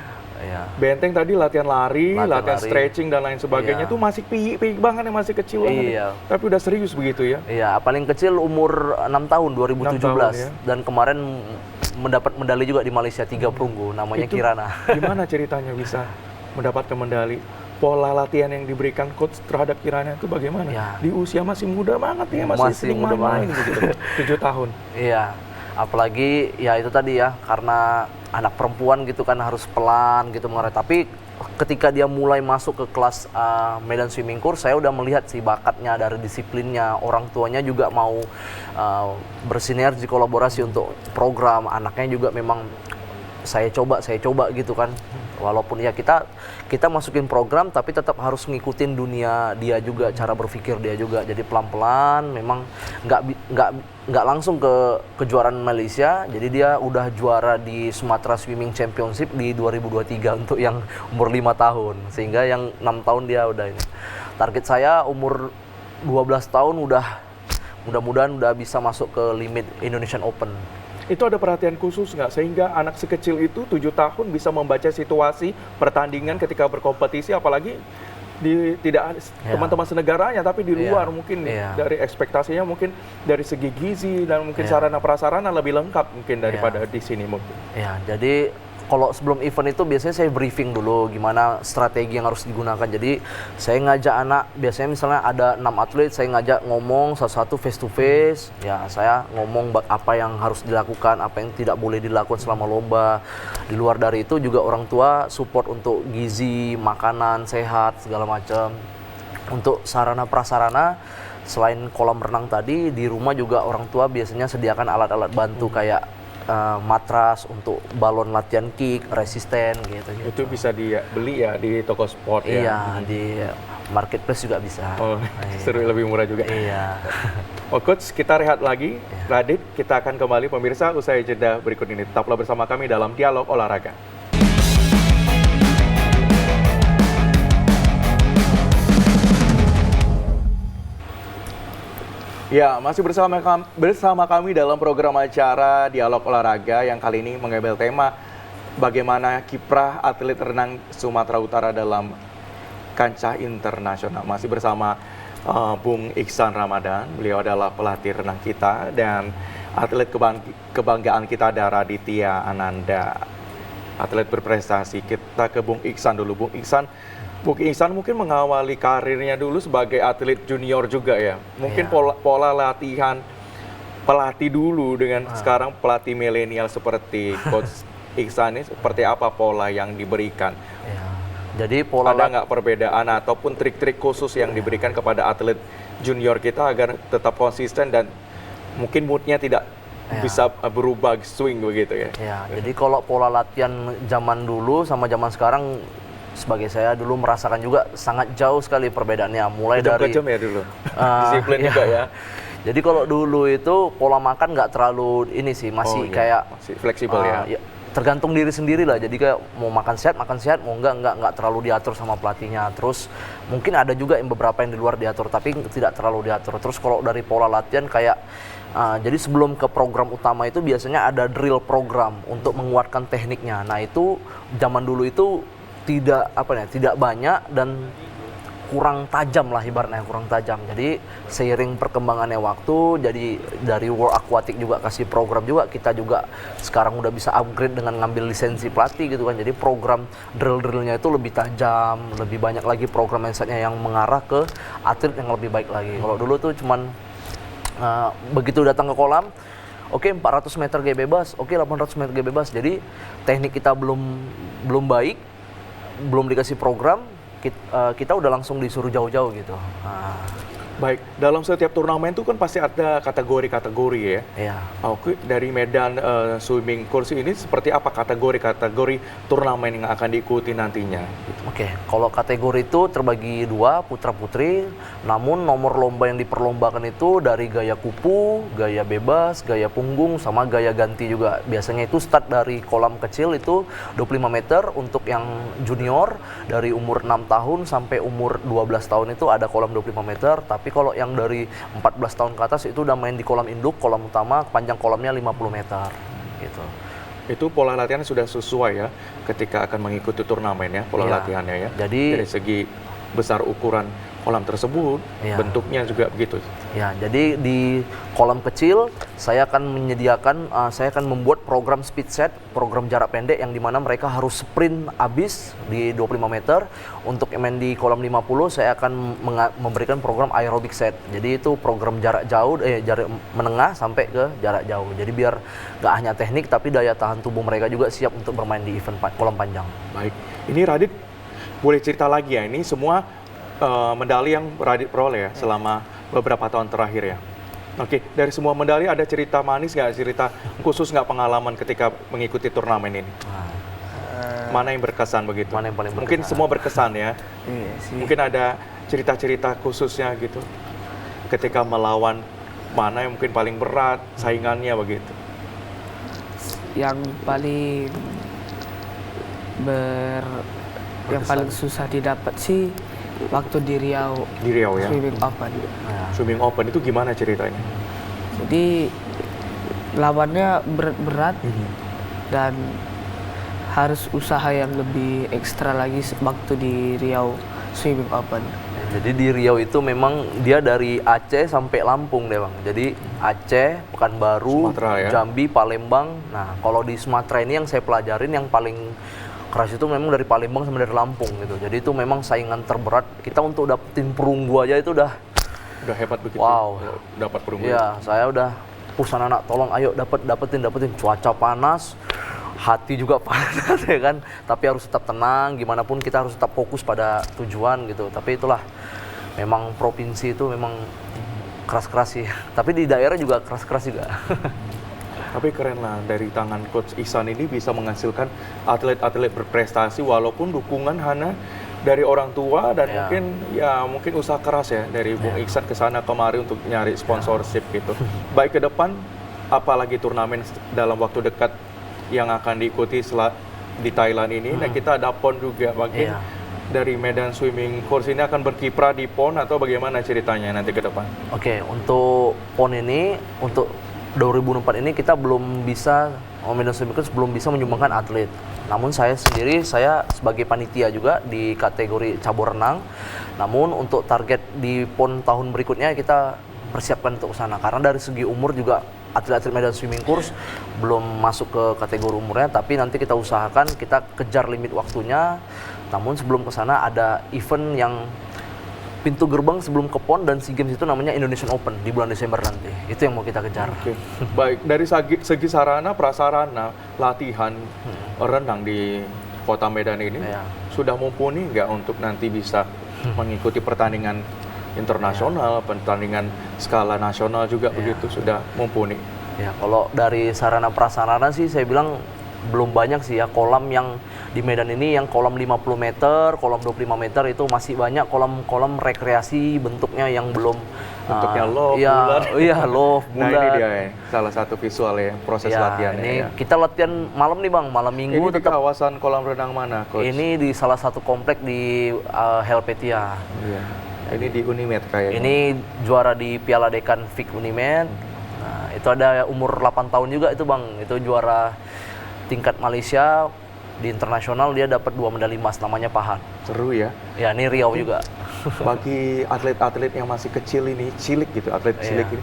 benteng tadi latihan lari, latihan stretching dan lain sebagainya. Itu masih piik banget ya, masih kecil banget. Tapi udah serius begitu ya? Iya, paling kecil umur 6 tahun, 2017. 6 tahun, ya? Dan kemarin mendapat medali juga di Malaysia 3 perunggu, namanya itu Kirana. Gimana ceritanya bisa mendapatkan medali? Pola latihan yang diberikan coach terhadap Kirana itu bagaimana? Ya. Di usia masih muda banget ya, masih muda banget gitu, 7 tahun. Iya, apalagi ya itu tadi ya, karena anak perempuan gitu kan harus pelan gitu mengarah. Tapi ketika dia mulai masuk ke kelas Medan Swimming Course, saya udah melihat sih bakatnya, dari disiplinnya, orang tuanya juga mau bersinergi, kolaborasi untuk program anaknya juga. Memang saya coba gitu kan Walaupun ya kita masukin program tapi tetap harus ngikutin dunia dia juga, cara berpikir dia juga. Jadi pelan-pelan, memang nggak langsung ke kejuaraan Malaysia. Jadi dia udah juara di Sumatera Swimming Championship di 2023 untuk yang umur 5 tahun. Sehingga yang 6 tahun dia udah ini. Target saya umur 12 tahun mudah-mudahan udah bisa masuk ke limit Indonesian Open. Itu ada perhatian khusus nggak sehingga anak sekecil itu 7 tahun bisa membaca situasi pertandingan ketika berkompetisi, apalagi tidak teman-teman senegaranya tapi di luar mungkin dari ekspektasinya mungkin dari segi gizi dan mungkin sarana prasarana lebih lengkap mungkin daripada di sini mungkin. Ya, jadi kalau sebelum event itu biasanya saya briefing dulu gimana strategi yang harus digunakan. Jadi saya ngajak anak, biasanya misalnya ada 6 atlet, saya ngajak ngomong satu-satu face to face. Ya, saya ngomong apa yang harus dilakukan, apa yang tidak boleh dilakukan selama lomba. Di luar dari itu juga orang tua support untuk gizi, makanan sehat segala macam. Untuk sarana prasarana selain kolam renang tadi, di rumah juga orang tua biasanya sediakan alat-alat bantu kayak matras untuk balon latihan kick, resisten gitu. Itu bisa dibeli ya di toko sport ya? Iya, di marketplace juga bisa. Oh, seru, lebih murah juga. Iya. Oh Coach, kita rehat lagi. Radit, kita akan kembali pemirsa usai jeda berikut ini. Tetaplah bersama kami dalam Dialog Olahraga. Ya, masih bersama kami dalam program acara Dialog Olahraga yang kali ini mengambil tema bagaimana kiprah atlet renang Sumatera Utara dalam kancah internasional. Masih bersama Bung Iksan Ramadan, beliau adalah pelatih renang kita, dan atlet kebanggaan kita ada Raditya Ananda, atlet berprestasi. Kita ke Bung Iksan dulu. Bung Iksan mungkin mengawali karirnya dulu sebagai atlet junior juga ya. Mungkin pola latihan pelatih dulu dengan sekarang pelatih milenial seperti Coach Iksan ini seperti apa pola yang diberikan? Jadi pola ada nggak perbedaan ataupun trik-trik khusus yang diberikan kepada atlet junior kita agar tetap konsisten dan mungkin moodnya tidak bisa berubah swing begitu ya? Ya, jadi kalau pola latihan zaman dulu sama zaman sekarang, sebagai saya dulu merasakan juga sangat jauh sekali perbedaannya. Mulai dari kejam ya dulu, disiplin juga ya. Jadi kalau dulu itu pola makan nggak terlalu ini sih, masih kayak masih fleksibel ya. Tergantung diri sendiri lah. Jadi kayak mau makan sehat, mau nggak terlalu diatur sama pelatihnya. Terus mungkin ada juga yang beberapa yang di luar diatur, tapi tidak terlalu diatur. Terus kalau dari pola latihan kayak jadi sebelum ke program utama itu biasanya ada drill program untuk menguatkan tekniknya. Nah itu zaman dulu itu tidak banyak dan kurang tajam lah, ibaratnya kurang tajam. Jadi seiring perkembangannya waktu, jadi dari World Aquatic juga kasih program juga, kita juga sekarang udah bisa upgrade dengan ngambil lisensi pelatih gitu kan. Jadi program drill-drillnya itu lebih tajam, lebih banyak lagi program mindsetnya yang mengarah ke atlet yang lebih baik lagi. Kalau dulu tuh cuman begitu datang ke kolam, oke 400 meter gaya bebas, oke 800 meter gaya bebas. Jadi teknik kita belum baik, belum dikasih program, kita udah langsung disuruh jauh-jauh gitu. Baik, dalam setiap turnamen itu kan pasti ada kategori-kategori ya. Iya. Oke, dari medan swimming course ini seperti apa kategori turnamen yang akan diikuti nantinya? Oke, kalau kategori itu terbagi dua, putra-putri. Namun nomor lomba yang diperlombakan itu dari gaya kupu, gaya bebas, gaya punggung, sama gaya ganti juga. Biasanya itu start dari kolam kecil itu 25 meter untuk yang junior, dari umur 6 tahun sampai umur 12 tahun itu ada kolam 25 meter. Tapi kalau yang dari 14 tahun ke atas itu udah main di kolam induk, kolam utama, panjang kolamnya 50 meter gitu. Itu pola latihan sudah sesuai ya ketika akan mengikuti turnamen ya, pola latihannya ya. Jadi dari segi besar ukuran kolam tersebut, bentuknya juga begitu. Ya, jadi di kolam kecil saya akan membuat program speed set, program jarak pendek yang dimana mereka harus sprint habis di 25 meter. Untuk main di kolam 50 saya akan memberikan program aerobic set. Jadi itu program jarak jauh, jarak menengah sampai ke jarak jauh. Jadi biar nggak hanya teknik tapi daya tahan tubuh mereka juga siap untuk bermain di event kolam panjang. Baik, ini Radit boleh cerita lagi ya, ini semua medali yang Radit peroleh ya selama beberapa tahun terakhir ya. Oke, dari semua medali ada cerita manis nggak, cerita khusus nggak, pengalaman ketika mengikuti turnamen ini? mana yang berkesan begitu? Mana yang paling Mungkin berkesan? semua berkesan ya. Iya sih. Mungkin ada cerita-cerita khususnya gitu. Ketika melawan mana yang mungkin paling berat saingannya begitu. Yang paling yang paling susah didapat sih waktu di Riau Di Riau ya. Swimming Open. Ya. Swimming Open itu gimana ceritanya? Jadi lawannya berat-berat dan harus usaha yang lebih ekstra lagi waktu di Riau Swimming Open. Jadi di Riau itu memang dia dari Aceh sampai Lampung deh Bang. Jadi Aceh, Pekanbaru, Sumatera ya? Jambi, Palembang. Nah kalau di Sumatera ini yang saya pelajarin yang paling keras itu memang dari Palembang sama dari Lampung gitu. Jadi itu memang saingan terberat. Kita untuk dapetin perunggu aja itu udah Hebat begitu. Wow. Dapat perunggu. Iya, saya udah push anak-anak, tolong ayo dapetin. Cuaca panas, hati juga panas ya kan. Tapi harus tetap tenang, gimana pun kita harus tetap fokus pada tujuan gitu. Tapi itulah, memang provinsi itu memang keras-keras sih. Tapi di daerah juga keras-keras juga. Tapi keren lah, dari tangan Coach Ihsan ini bisa menghasilkan atlet-atlet berprestasi walaupun dukungan hanya dari orang tua dan mungkin usaha keras ya dari Bung Ihsan ke sana kemari untuk nyari sponsorship gitu. Baik ke depan, apalagi turnamen dalam waktu dekat yang akan diikuti di Thailand ini. Nah kita ada PON juga, mungkin dari Medan Swimming Course ini akan berkiprah di PON atau bagaimana ceritanya nanti ke depan? Oke, untuk PON ini, untuk 2004 ini kita belum bisa, Medan Swimming Course belum bisa menyumbangkan atlet. Namun saya sendiri, saya sebagai panitia juga di kategori cabur renang. Namun untuk target di PON tahun berikutnya kita persiapkan untuk sana. Karena dari segi umur juga atlet-atlet Medan Swimming Course belum masuk ke kategori umurnya. Tapi nanti kita usahakan, kita kejar limit waktunya. Namun sebelum ke sana ada event yang pintu gerbang sebelum ke PON dan SEA Games itu namanya Indonesian Open di bulan Desember nanti. Itu yang mau kita kejar. Oke. Baik, dari segi sarana, prasarana, latihan renang di Kota Medan ini sudah mumpuni nggak untuk nanti bisa mengikuti pertandingan internasional, pertandingan skala nasional juga begitu sudah mumpuni? Ya, kalau dari sarana prasarana sih saya bilang belum banyak sih ya. Kolam yang di Medan ini yang kolam 50 meter, kolam 25 meter itu masih banyak kolam-kolam rekreasi bentuknya yang belum bentuknya loft, bulat. Iya, loft, Nah bulat. ini dia ya, salah satu visual ya proses latihannya. Ini ya. kita latihan malam nih Bang, malam Minggu Ini di tetap. kawasan kolam renang mana, Coach? Ini di salah satu komplek di Helvetia. Iya. Ini di Unimed kayaknya. Ini juara di Piala Dekan Fik Unimed. Nah, itu ada umur 8 tahun juga itu Bang. Itu juara tingkat Malaysia di internasional, dia dapat 2 medali emas, namanya Pahan. Seru ya. Ya, ini Riau juga. Bagi atlet-atlet yang masih kecil ini, cilik gitu, atlet cilik ini,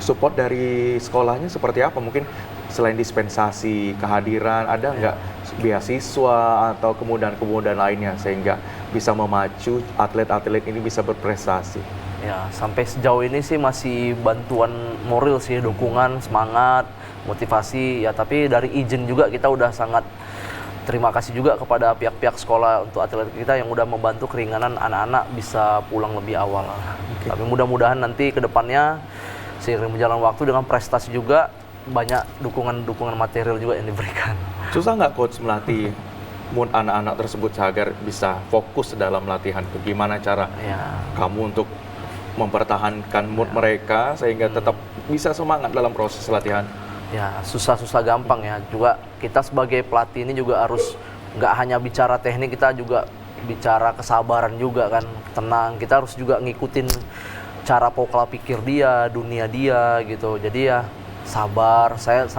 support dari sekolahnya seperti apa? Mungkin selain dispensasi kehadiran, ada nggak beasiswa atau kemudahan-kemudahan lainnya sehingga bisa memacu atlet-atlet ini bisa berprestasi? Ya, sampai sejauh ini sih masih bantuan moral sih, dukungan, semangat, motivasi. Ya, tapi dari izin juga kita udah sangat terima kasih juga kepada pihak-pihak sekolah untuk atlet kita yang udah membantu keringanan anak-anak bisa pulang lebih awal. Tapi mudah-mudahan nanti ke depannya seiring berjalan waktu dengan prestasi juga banyak dukungan material juga yang diberikan. Susah nggak Coach melatih mood anak-anak tersebut agar bisa fokus dalam latihan? Gimana cara kamu untuk mempertahankan mood mereka sehingga tetap bisa semangat dalam proses latihan? Ya, susah-susah gampang ya. Juga kita sebagai pelatih ini juga harus nggak hanya bicara teknik, kita juga bicara kesabaran juga kan. Tenang, kita harus juga ngikutin cara pola pikir dia, dunia dia gitu. Jadi ya sabar. Saya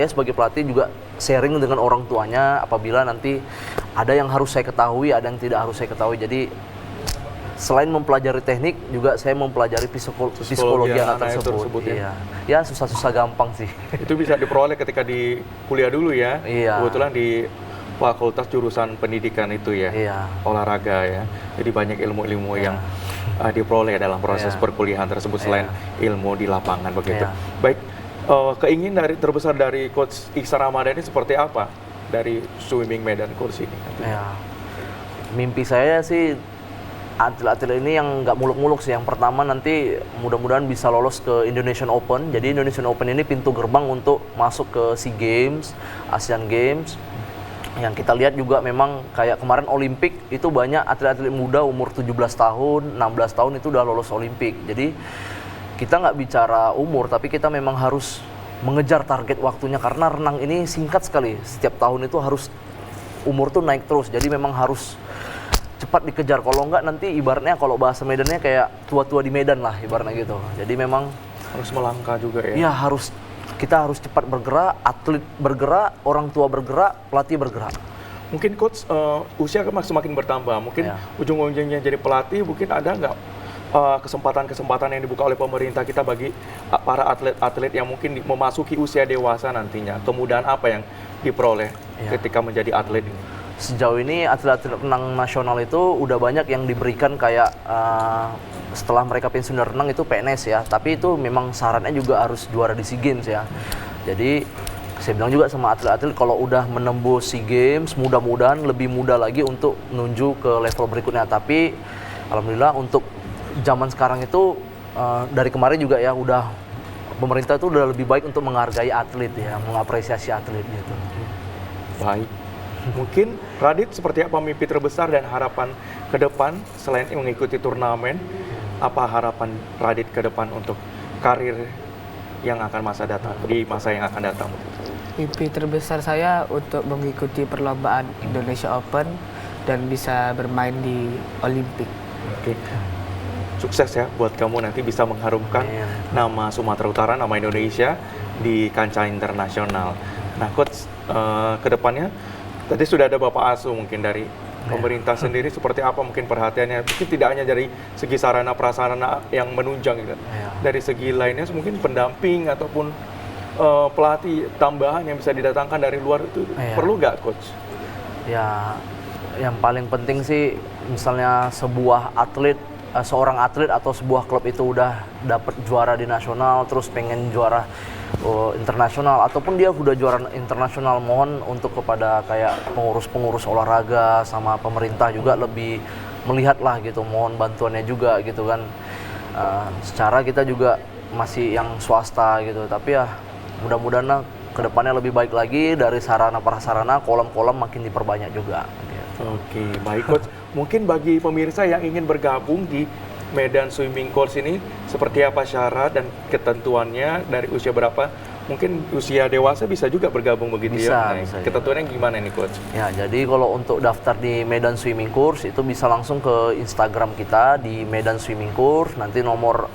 sebagai pelatih juga sharing dengan orang tuanya apabila nanti ada yang harus saya ketahui, ada yang tidak harus saya ketahui. Jadi selain mempelajari teknik, juga saya mempelajari psikologi anak tersebut. Ya. Ya susah-susah gampang sih. Itu bisa diperoleh ketika di kuliah dulu ya. Iya. Kebetulan di fakultas jurusan pendidikan itu ya. Iya. Olahraga ya. Jadi banyak ilmu-ilmu yang diperoleh dalam proses perkuliahan tersebut selain ilmu di lapangan begitu. Baik, keinginan terbesar dari Coach Ihsan Ramadhani seperti apa dari Swimming Medan Course ini? Ya. Mimpi saya sih atlet-atlet ini yang nggak muluk-muluk sih. Yang pertama nanti mudah-mudahan bisa lolos ke Indonesian Open. Jadi Indonesian Open ini pintu gerbang untuk masuk ke SEA Games, Asian Games. yang kita lihat juga memang kayak kemarin Olimpik itu banyak atlet-atlet muda umur 17 tahun, 16 tahun itu udah lolos Olimpik. Jadi kita nggak bicara umur, tapi kita memang harus mengejar target waktunya karena renang ini singkat sekali. Setiap tahun itu harus umur tuh naik terus. Jadi memang harus cepat dikejar. Kalau nggak nanti ibaratnya kalau bahasa Medannya kayak tua-tua di Medan lah ibaratnya gitu. Jadi memang Harus melangkah juga ya. ya kita harus cepat bergerak, atlet bergerak, orang tua bergerak, pelatih bergerak. Mungkin coach usia kan semakin bertambah. Mungkin Ya. ujung-ujungnya jadi pelatih, mungkin ada nggak kesempatan-kesempatan yang dibuka oleh pemerintah kita bagi para atlet-atlet yang mungkin memasuki usia dewasa nantinya? Kemudahan apa yang diperoleh Ya. ketika menjadi atlet ini? Sejauh ini atlet-atlet renang nasional itu udah banyak yang diberikan kayak setelah mereka pensiun dari renang itu PNS ya. Tapi itu memang syaratnya juga harus juara di SEA Games ya. Jadi saya bilang juga sama atlet-atlet kalau udah menembus SEA Games mudah-mudahan lebih mudah lagi untuk menuju ke level berikutnya. Tapi alhamdulillah untuk zaman sekarang itu dari kemarin juga ya udah pemerintah itu udah lebih baik untuk menghargai atlet ya, mengapresiasi atlet gitu. Baik. Mungkin Radit seperti apa mimpi terbesar dan harapan ke depan selain mengikuti turnamen? Apa harapan Radit ke depan untuk karir yang akan di masa yang akan datang? Mimpi terbesar saya untuk mengikuti perlombaan Indonesia Open dan bisa bermain di Olimpik. Oke. Sukses ya buat kamu nanti bisa mengharumkan Amin. nama Sumatera Utara, nama Indonesia di kancah internasional. Nah, coach, ke depannya tadi sudah ada Bapak Asu mungkin dari pemerintah sendiri seperti apa mungkin perhatiannya, mungkin tidak hanya dari segi sarana prasarana yang menunjang gitu. Ya. Dari segi lainnya mungkin pendamping ataupun pelatih tambahan yang bisa didatangkan dari luar itu Iya. perlu nggak coach? Ya, yang paling penting sih misalnya seorang atlet atau sebuah klub itu udah dapat juara di nasional terus pengen juara internasional ataupun dia udah juara internasional, mohon untuk kepada kayak pengurus-pengurus olahraga sama pemerintah juga lebih melihat lah gitu, mohon bantuannya juga gitu kan. Secara kita juga masih yang swasta gitu, tapi ya mudah-mudahan lah kedepannya lebih baik lagi dari sarana prasarana, kolam-kolam makin diperbanyak juga. Gitu. Oke, baik coach. Mungkin bagi pemirsa yang ingin bergabung di Medan Swimming Course ini, seperti apa syarat dan ketentuannya, dari usia berapa? Mungkin usia dewasa bisa juga bergabung begitu Bisa, ya? Nah, bisa ketentuannya gimana nih coach? Ya, jadi kalau untuk daftar di Medan Swimming Course itu bisa langsung ke Instagram kita di Medan Swimming Course. Nanti nomor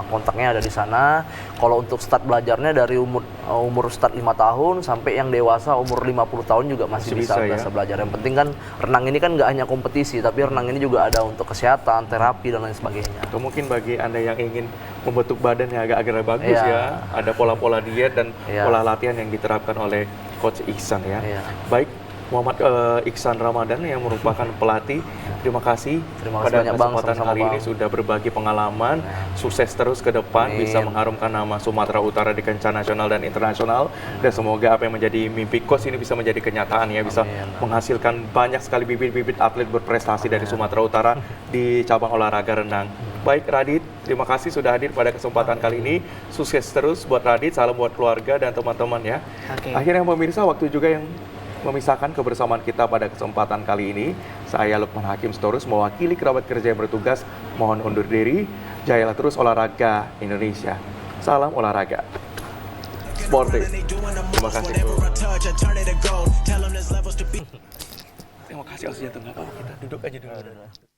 kontaknya ada di sana. Kalau untuk start belajarnya dari umur start 5 tahun sampai yang dewasa umur 50 tahun juga masih bisa ya? belajar. Yang penting kan renang ini kan nggak hanya kompetisi, tapi renang ini juga ada untuk kesehatan, terapi dan lain sebagainya. Atau mungkin bagi Anda yang ingin membentuk badan yang agak-agak bagus Iya. ya, ada pola-pola diet dan Iya. pola latihan yang diterapkan oleh Coach Iksan ya. Iya. Baik, Muhammad Iksan Ramadan yang merupakan pelatih. Terima kasih Terima kasih pada banyak, Bang. kesempatan Sama-sama, kali ini Bang. sudah berbagi pengalaman. Sukses terus ke depan, Amin. bisa mengharumkan nama Sumatera Utara di kancah nasional dan internasional. Dan semoga apa yang menjadi mimpi Coach ini bisa menjadi kenyataan ya, bisa Amin. menghasilkan banyak sekali bibit-bibit atlet berprestasi dari Sumatera Utara di cabang olahraga renang. Baik Radit, terima kasih sudah hadir pada kesempatan kali ini. Sukses terus buat Radit, salam buat keluarga dan teman-teman ya. Oke. Akhirnya pemirsa, waktu juga yang memisahkan kebersamaan kita pada kesempatan kali ini. Saya Lukman Hakim Storus mewakili kerabat kerja yang bertugas, mohon undur diri. Jayalah terus olahraga Indonesia. Salam olahraga. Sportif. Terima kasih. Terima kasih, Asia. Tunggu apa kita duduk aja dulu.